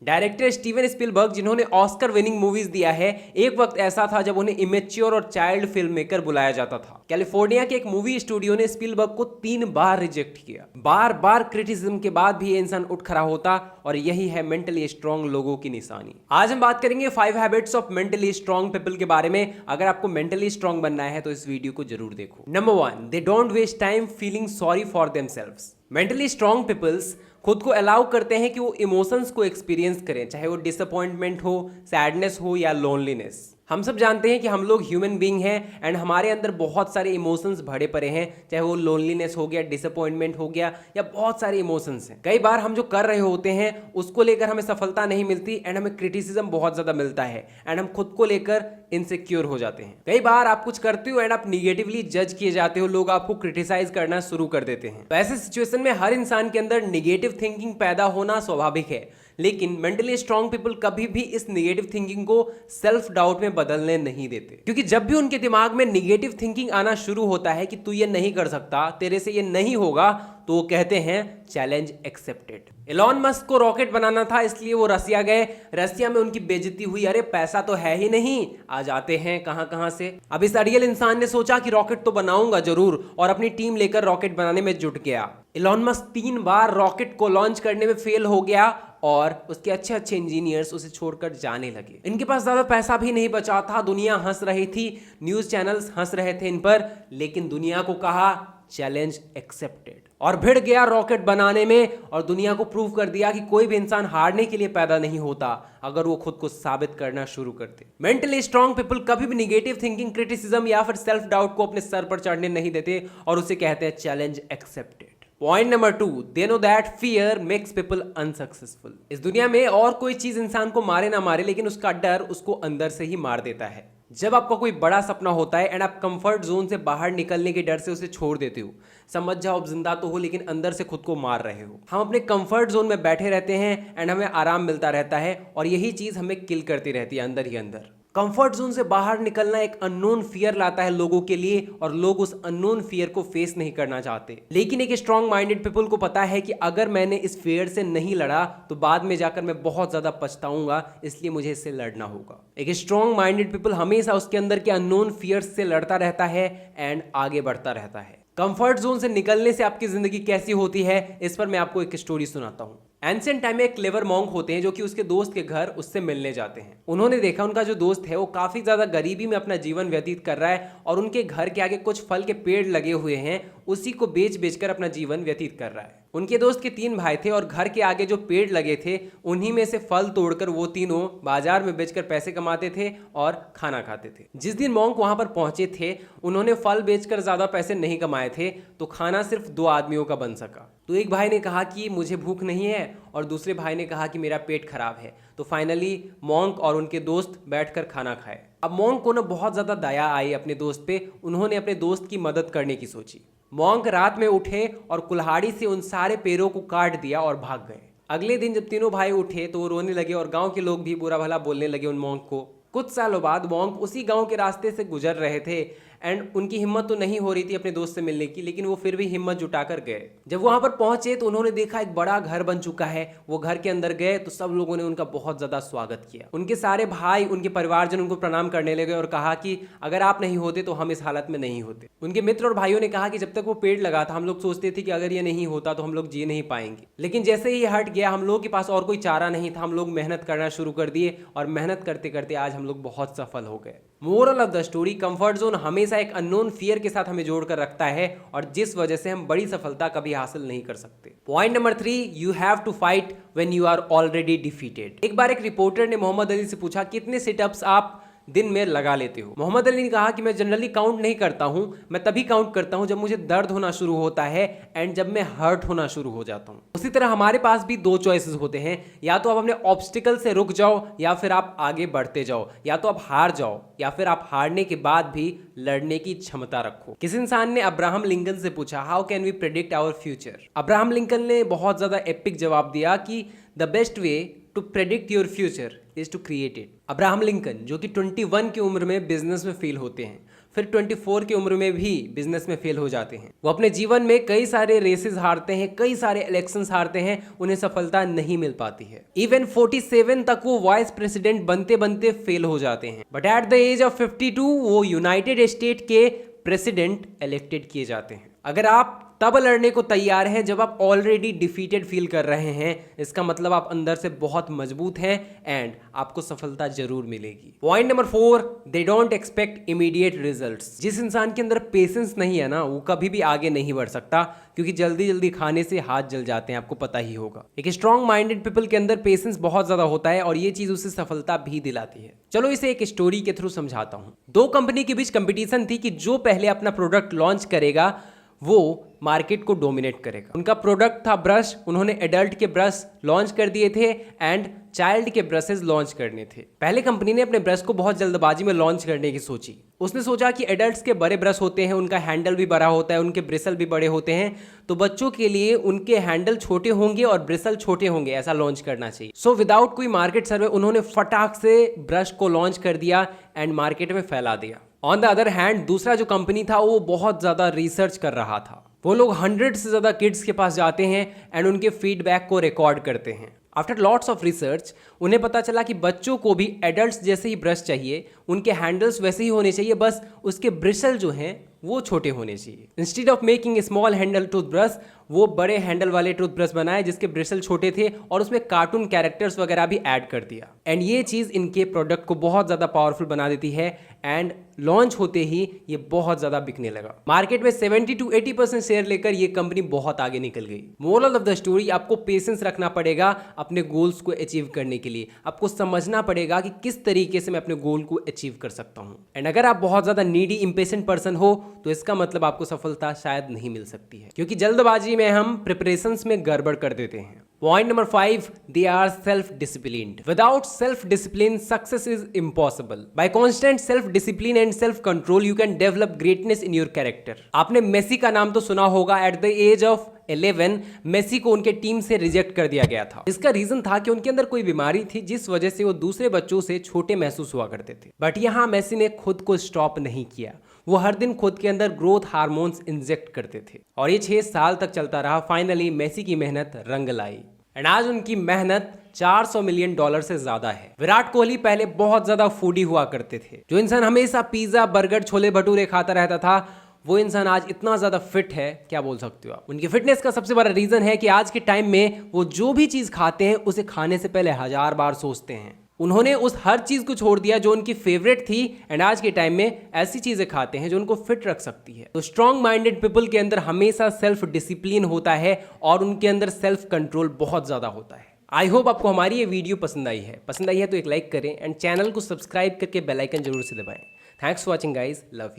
Director Steven Spielberg, जिन्होंने Oscar winning movies दिया है, एक वक्त ऐसा था जब उन्हें इमेच्योर और चाइल्ड फिल्म मेकर बुलाया जाता था। कैलिफोर्निया के एक मूवी स्टूडियो ने स्पीलबर्ग को 3 बार रिजेक्ट किया। बार बार क्रिटिसिज्म के बाद भी ये इंसान उठ खड़ा होता, और यही है मेंटली स्ट्रांग लोगों की निशानी। आज हम बात करेंगे 5 habits of mentally strong people के बारे में। अगर आपको मेंटली स्ट्रांग बनना है तो इस वीडियो को जरूर देखो। Number 1, they don't waste time feeling sorry for themselves. Mentally strong peoples खुद को अलाउ करते हैं कि वो इमोशंस को एक्सपीरियंस करें, चाहे वो डिसअपॉइंटमेंट हो, सैडनेस हो या लोनलीनेस। हम सब जानते हैं कि हम लोग ह्यूमन बीइंग हैं एंड हमारे अंदर बहुत सारे इमोशंस भरे पड़े हैं, चाहे वो लोनलीनेस हो गया, डिसअपॉइंटमेंट हो गया या बहुत सारे इमोशंस हैं। कई बार हम जो कर रहे होते हैं उसको लेकर हमें सफलता नहीं मिलती एंड हमें क्रिटिसिज्म बहुत ज्यादा मिलता है एंड हम खुद को लेकर इनसिक्योर हो जाते हैं। कई बार आप कुछ करते हो एंड आप निगेटिवली जज किए जाते हो, लोग आपको क्रिटिसाइज करना शुरू कर देते हैं। तो ऐसे सिचुएशन में हर इंसान के अंदर निगेटिव थिंकिंग पैदा होना स्वाभाविक है, लेकिन मेंटली स्ट्रांग पीपल कभी भी इस निगेटिव थिंकिंग को सेल्फ डाउट में बदलने नहीं देते। क्योंकि जब भी उनके दिमाग में निगेटिव थिंकिंग आना शुरू होता है कि तू ये नहीं कर सकता, तेरे से ये नहीं होगा, तो वो कहते हैं चैलेंज एक्सेप्टेड। एलॉन मस्क को रॉकेट बनाना था, इसलिए वो रसिया गए। रसिया में उनकी बेइज्जती हुई, अरे पैसा तो है ही नहीं, आ जाते हैं कहां से। अब इस अड़ियल इंसान ने सोचा कि रॉकेट तो बनाऊंगा जरूर, और अपनी टीम लेकर रॉकेट बनाने में जुट गया। एलॉन मस्क 3 बार रॉकेट को लॉन्च करने में फेल हो गया और उसके अच्छे अच्छे इंजीनियर्स उसे छोड़कर जाने लगे। इनके पास ज्यादा पैसा भी नहीं बचा था, दुनिया हंस रही थी, न्यूज चैनल्स हंस रहे थे इन पर, लेकिन दुनिया को कहा चैलेंज एक्सेप्टेड, और भिड़ गया रॉकेट बनाने में और दुनिया को प्रूव कर दिया कि कोई भी इंसान हारने के लिए पैदा नहीं होता अगर वो खुद को साबित करना शुरू करते। मेंटली स्ट्रांग पीपल कभी भी निगेटिव थिंकिंग, क्रिटिसिज्म या फिर सेल्फ डाउट को अपने सर पर चढ़ने नहीं देते और उसे कहते हैं challenge accepted. Point number 2, they know that fear makes people unsuccessful. इस दुनिया में और कोई चीज इंसान को मारे ना मारे, लेकिन उसका डर उसको अंदर से ही मार देता है। जब आपका कोई बड़ा सपना होता है एंड आप कंफर्ट जोन से बाहर निकलने के डर से उसे छोड़ देते हो, समझ जाओ आप जिंदा तो हो लेकिन अंदर से खुद को मार रहे हो। हम अपने कंफर्ट जोन में बैठे रहते हैं एंड हमें आराम मिलता रहता है, और यही चीज हमें किल करती रहती है अंदर ही अंदर। कंफर्ट जोन से बाहर निकलना एक अननोन फियर लाता है लोगों के लिए, और लोग उस अननोन फियर को फेस नहीं करना चाहते। लेकिन एक स्ट्रांग माइंडेड पीपल को पता है कि अगर मैंने इस फियर से नहीं लड़ा तो बाद में जाकर मैं बहुत ज्यादा पछताऊंगा, इसलिए मुझे इससे लड़ना होगा। एक स्ट्रांग माइंडेड पीपल हमेशा उसके अंदर के अननोन फियर्स से लड़ता रहता है एंड आगे बढ़ता रहता है। कंफर्ट जोन से निकलने से आपकी जिंदगी कैसी होती है, इस पर मैं आपको एक स्टोरी सुनाता हूँ। एंशिएंट टाइम में एक क्लेवर मॉन्क होते हैं जो कि उसके दोस्त के घर उससे मिलने जाते हैं। उन्होंने देखा उनका जो दोस्त है वो काफी ज्यादा गरीबी में अपना जीवन व्यतीत कर रहा है और उनके घर के आगे कुछ फल के पेड़ लगे हुए हैं, उसी को बेच बेचकर अपना जीवन व्यतीत कर रहा है। उनके दोस्त के 3 भाई थे और घर के आगे जो पेड़ लगे थे उन्हीं में से फल तोड़कर वो तीनों बाजार में बेचकर पैसे कमाते थे और खाना खाते थे। जिस दिन मॉन्क वहां पर पहुंचे थे, उन्होंने फल बेचकर ज्यादा पैसे नहीं कमाए थे, तो खाना सिर्फ 2 आदमियों का बन सका। तो एक भाई ने कहा कि मुझे भूख नहीं है और दूसरे भाई ने कहा कि मेरा पेट खराब है। तो फाइनली मॉन्क और उनके दोस्त बैठकर खाना खाए। अब मॉन्क को ना बहुत ज्यादा दया आई अपने दोस्त पे, उन्होंने अपने दोस्त की मदद करने की सोची। मॉन्क रात में उठे और कुल्हाड़ी से उन सारे पेड़ों को काट दिया और भाग गए। अगले दिन जब तीनों भाई उठे तो वो रोने लगे और गांव के लोग भी बुरा भला बोलने लगे उन मॉन्क को। कुछ सालों बाद मॉन्क उसी गांव के रास्ते से गुजर रहे थे एंड उनकी हिम्मत तो नहीं हो रही थी अपने दोस्त से मिलने की, लेकिन वो फिर भी हिम्मत जुटाकर गए। जब वहां पर पहुंचे तो उन्होंने देखा एक बड़ा घर बन चुका है। वो घर के अंदर गए तो सब लोगों ने उनका बहुत ज्यादा स्वागत किया। उनके सारे भाई, उनके परिवारजन उनको प्रणाम करने लगे और कहा कि अगर आप नहीं होते तो हम इस हालत में नहीं होते। उनके मित्र और भाइयों ने कहा कि जब तक वो पेड़ लगा था हम लोग सोचते थे कि अगर ये नहीं होता तो हम लोग जी नहीं पाएंगे, लेकिन जैसे ही हट गया हम लोगों के पास और कोई चारा नहीं था, हम लोग मेहनत करना शुरू कर दिए और मेहनत करते करते आज हम लोग बहुत सफल हो गए। Moral of the story, comfort zone हमेशा एक अननोन फियर के साथ हमें जोड़कर रखता है और जिस वजह से हम बड़ी सफलता कभी हासिल नहीं कर सकते। Point number 3, you have to fight when you are already defeated. एक बार एक रिपोर्टर ने मोहम्मद अली से पूछा कितने सिटअप्स आप दिन में लगा लेते हो। मोहम्मद अली ने कहा कि मैं जनरली काउंट नहीं करता हूं, मैं तभी काउंट करता हूं जब मुझे दर्द होना शुरू होता है एंड जब मैं हर्ट होना शुरू हो जाता हूं। उसी तरह हमारे पास भी 2 चॉइसेस होते हैं, या तो आप अपने ऑब्स्टिकल से रुक जाओ या फिर आप आगे बढ़ते जाओ, या तो आप हार जाओ या फिर आप हारने के बाद भी लड़ने की क्षमता रखो। किसी इंसान ने अब्राहम लिंकन से पूछा how can we predict our future. Abraham Lincoln ने बहुत ज्यादा एपिक जवाब दिया कि the best way to predict your future is to create it. Abraham Lincoln जो कि 21 की उम्र में बिजनेस में फेल होते हैं, फिर 24 की उम्र में भी बिजनेस में फेल हो जाते हैं। वो अपने जीवन में कई सारे रेसेस हारते हैं, कई सारे इलेक्शंस हारते हैं, उन्हें सफलता नहीं मिल पाती है। इवन 47 तक वो वाइस प्रेसिडेंट बनते बनते फेल हो जाते हैं, but at the age of 52 वो यूनाइटेड स्टेट के प्रेसिडेंट इलेक्टेड किए जाते हैं। अगर आप तब लड़ने को तैयार हैं जब आप ऑलरेडी डिफीटेड फील कर रहे हैं, इसका मतलब आप अंदर से बहुत मजबूत हैं एंड आपको सफलता जरूर मिलेगी। Point number 4, they don't expect immediate results. जिस इंसान के अंदर पेशेंस नहीं है ना, वो कभी भी आगे नहीं बढ़ सकता, क्योंकि जल्दी जल्दी खाने से हाथ जल जाते हैं, आपको पता ही होगा। एक स्ट्रॉन्ग माइंडेड पीपल के अंदर पेशेंस बहुत ज्यादा होता है और ये चीज उसे सफलता भी दिलाती है। चलो इसे एक स्टोरी के थ्रू समझाता हूँ। दो कंपनी के बीच कंपटीशन थी कि जो पहले अपना प्रोडक्ट लॉन्च करेगा वो मार्केट को डोमिनेट करेगा। उनका प्रोडक्ट था ब्रश, उन्होंने एडल्ट के ब्रश लॉन्च कर दिए थे एंड चाइल्ड के ब्रशेस लॉन्च करने थे। पहले कंपनी ने अपने ब्रश को बहुत जल्दबाजी में लॉन्च करने की सोची। उसने सोचा कि एडल्ट्स के बड़े ब्रश होते हैं, उनका हैंडल भी बड़ा होता है, उनके ब्रिसल भी बड़े होते हैं, तो बच्चों के लिए उनके हैंडल छोटे होंगे और ब्रिसल छोटे होंगे, ऐसा लॉन्च करना चाहिए। सो विदाउट कोई मार्केट सर्वे उन्होंने फटाक से ब्रश को लॉन्च कर दिया एंड मार्केट में फैला दिया। ऑन द अदर हैंड दूसरा जो कंपनी था वो बहुत ज्यादा रिसर्च कर रहा था। वो लोग 100 से ज्यादा किड्स के पास जाते हैं एंड उनके फीडबैक को रिकॉर्ड करते हैं। आफ्टर लॉट्स ऑफ रिसर्च उन्हें पता चला कि बच्चों को भी एडल्ट्स जैसे ही ब्रश चाहिए, उनके हैंडल्स वैसे ही होने चाहिए, बस उसके ब्रिसल जो हैं वो छोटे होने चाहिए। Instead of making small handle toothbrush, वो बड़े हैंडल वाले टूथब्रश बनाए जिसके ब्रिसल छोटे थे और उसमें कार्टून कैरेक्टर्स वगैरह भी ऐड कर दिया। एंड ये चीज़ इनके प्रोडक्ट को बहुत ज़्यादा पावरफुल बना देती है एंड लॉन्च होते ही ये बहुत ज़्यादा बिकने लगा। मार्केट में 70 to 80% शेयर लेकर ये कंपनी बहुत आगे निकल गई। मोरल ऑफ द स्टोरी, आपको पेशेंस रखना पड़ेगा अपने गोल्स को अचीव करने के लिए। आपको समझना पड़ेगा कि किस तरीके से मैं अपने गोल को अचीव कर सकता हूँ। एंड अगर आप बहुत ज़्यादा नीडी इम्पेशेंट पर्सन हो तो इसका मतलब आपको सफलता शायद नहीं मिल सकती है, क्योंकि जल्दबाजी में हम प्रिपरेशंस में गड़बड़ कर देते हैं। Point number 5, they are self-disciplined. Without self-discipline, success is impossible. By constant self-discipline and self-control, you can develop greatness in your character. आपने मेसी का नाम तो सुना होगा। At the age of 11 Messi को उनके टीम से रिजेक्ट कर दिया गया था। इसका रीजन था कि उनके अंदर कोई बीमारी थी जिस वजह से वो दूसरे बच्चों से छोटे महसूस हुआ करते थे। बट यहाँ मेसी ने खुद को स्टॉप नहीं किया। वो हर दिन खुद के अंदर ग्रोथ हार्मोन्स इंजेक्ट करते थे और ये 6 साल तक चलता रहा। फाइनली मेसी की मेहनत रंग लाई एंड आज उनकी मेहनत $400 मिलियन से ज्यादा है। विराट कोहली पहले बहुत ज्यादा फूडी हुआ करते थे। जो इंसान हमेशा पिज्जा, बर्गर, छोले भटूरे खाता रहता था, वो इंसान आज इतना ज्यादा फिट है, क्या बोल सकते हो आप। उनकी फिटनेस का सबसे बड़ा रीजन है कि आज के टाइम में वो जो भी चीज खाते हैं उसे खाने से पहले 1000 बार सोचते हैं। उन्होंने उस हर चीज को छोड़ दिया जो उनकी फेवरेट थी एंड आज के टाइम में ऐसी चीजें खाते हैं जो उनको फिट रख सकती है। तो स्ट्रॉन्ग माइंडेड पीपल के अंदर हमेशा सेल्फ डिसिप्लिन होता है और उनके अंदर सेल्फ कंट्रोल बहुत ज्यादा होता है। आई होप आपको हमारी ये वीडियो पसंद आई है तो एक लाइक करें एंड चैनल को सब्सक्राइब करके बेल आइकन जरूर से दबाएं। Thanks for watching guys, love you.